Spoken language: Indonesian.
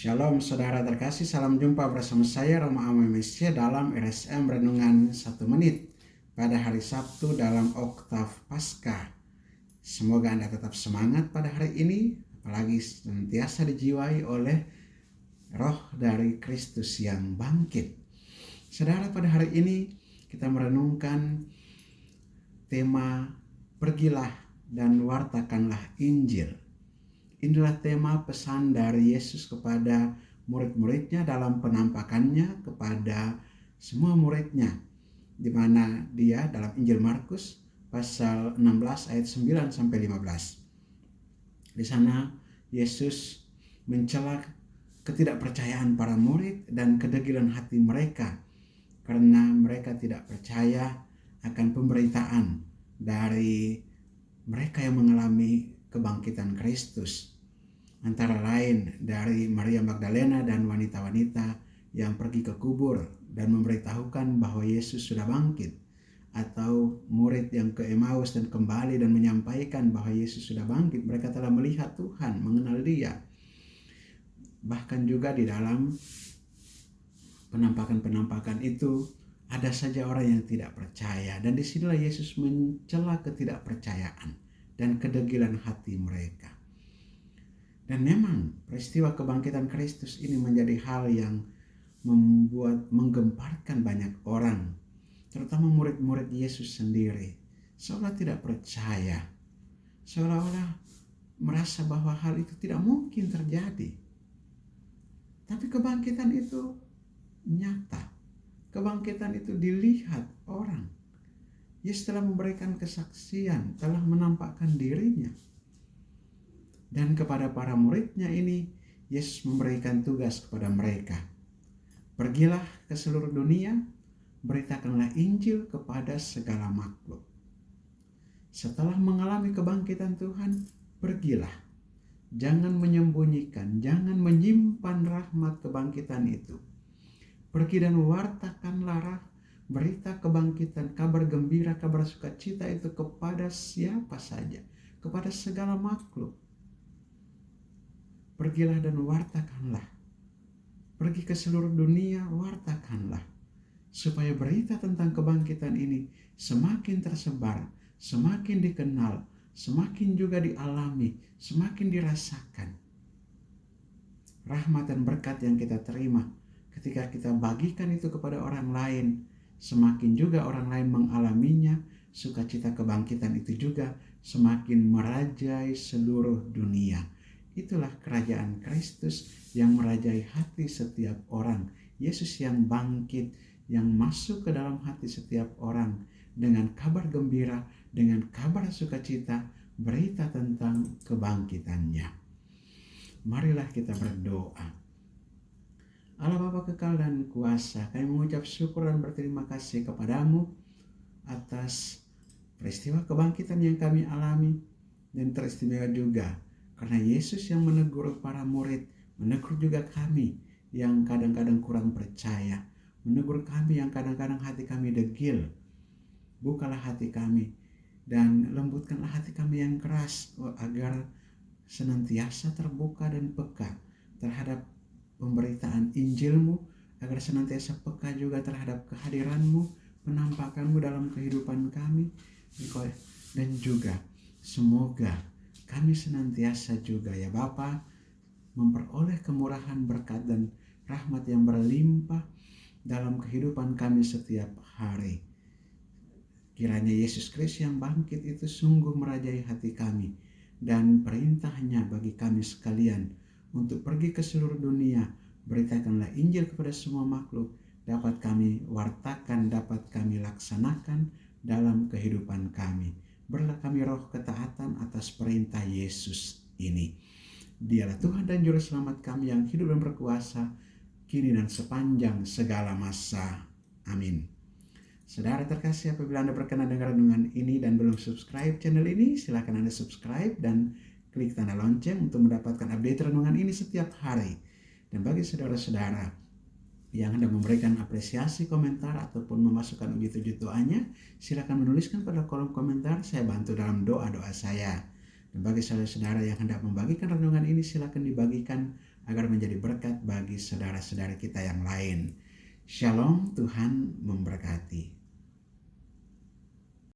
Shalom saudara terkasih, salam jumpa bersama saya Roma Amemesya dalam RSM Renungan 1 Menit pada hari Sabtu dalam Oktav Paskah. Semoga Anda tetap semangat pada hari ini, apalagi senantiasa dijiwai oleh roh dari Kristus yang bangkit. Saudara, pada hari ini kita merenungkan tema pergilah dan wartakanlah Injil. Inilah tema pesan dari Yesus kepada murid-muridnya dalam penampakannya kepada semua muridnya, di mana dia dalam Injil Markus pasal 16 ayat 9 sampai 15. Di sana Yesus mencela ketidakpercayaan para murid dan kedegilan hati mereka karena mereka tidak percaya akan pemberitaan dari mereka yang mengalami kebangkitan Kristus. Antara lain dari Maria Magdalena dan wanita-wanita yang pergi ke kubur dan memberitahukan bahwa Yesus sudah bangkit, atau murid yang ke Emmaus dan kembali dan menyampaikan bahwa Yesus sudah bangkit, mereka telah melihat Tuhan, mengenal Dia. Bahkan juga di dalam penampakan-penampakan itu ada saja orang yang tidak percaya, dan disinilah Yesus mencela ketidakpercayaan dan kedegilan hati mereka. Dan memang peristiwa kebangkitan Kristus ini menjadi hal yang menggemparkan banyak orang, terutama murid-murid Yesus sendiri, seolah tidak percaya, seolah-olah merasa bahwa hal itu tidak mungkin terjadi. Tapi kebangkitan itu nyata, kebangkitan itu dilihat orang. Yesus telah memberikan kesaksian, telah menampakkan dirinya. Dan kepada para muridnya ini, Yesus memberikan tugas kepada mereka. Pergilah ke seluruh dunia, beritakanlah Injil kepada segala makhluk. Setelah mengalami kebangkitan Tuhan, pergilah. Jangan menyembunyikan, jangan menyimpan rahmat kebangkitan itu. Pergi dan wartakanlah berita kebangkitan, kabar gembira, kabar sukacita itu kepada siapa saja, kepada segala makhluk. Pergilah dan wartakanlah. Pergi ke seluruh dunia, wartakanlah. Supaya berita tentang kebangkitan ini semakin tersebar, semakin dikenal, semakin juga dialami, semakin dirasakan. Rahmat dan berkat yang kita terima ketika kita bagikan itu kepada orang lain, semakin juga orang lain mengalaminya. Sukacita kebangkitan itu juga semakin merajai seluruh dunia. Itulah kerajaan Kristus yang merajai hati setiap orang. Yesus yang bangkit, yang masuk ke dalam hati setiap orang dengan kabar gembira, dengan kabar sukacita, berita tentang kebangkitannya. Marilah kita berdoa. Allah Bapa kekal dan kuasa, kami mengucap syukur dan berterima kasih kepadamu atas peristiwa kebangkitan yang kami alami, dan teristimewa juga karena Yesus yang menegur para murid, menegur juga kami yang kadang-kadang kurang percaya, menegur kami yang kadang-kadang hati kami degil. Bukalah hati kami dan lembutkanlah hati kami yang keras, agar senantiasa terbuka dan peka terhadap pemberitaan Injil-Mu, agar senantiasa peka juga terhadap kehadiran-Mu, penampakan-Mu dalam kehidupan kami, dan juga semoga kami senantiasa juga ya Bapa memperoleh kemurahan, berkat dan rahmat yang berlimpah dalam kehidupan kami setiap hari. Kiranya Yesus Kristus yang bangkit itu sungguh merajai hati kami, dan perintahnya bagi kami sekalian untuk pergi ke seluruh dunia, beritakanlah Injil kepada semua makhluk, dapat kami wartakan, dapat kami laksanakan dalam kehidupan kami. Berilah kami roh ketaatan atas perintah Yesus ini. Dialah Tuhan dan Juru Selamat kami yang hidup dan berkuasa, kini dan sepanjang segala masa. Amin. Saudara terkasih, apabila Anda berkenan dengan renungan ini dan belum subscribe channel ini, silakan Anda subscribe dan klik tanda lonceng untuk mendapatkan update renungan ini setiap hari. Dan bagi saudara-saudara yang hendak memberikan apresiasi, komentar, ataupun memasukkan uji doanya, silakan menuliskan pada kolom komentar. Saya bantu dalam doa-doa saya. Dan bagi saudara-saudara yang hendak membagikan renungan ini, silakan dibagikan agar menjadi berkat bagi saudara-saudara kita yang lain. Shalom, Tuhan memberkati.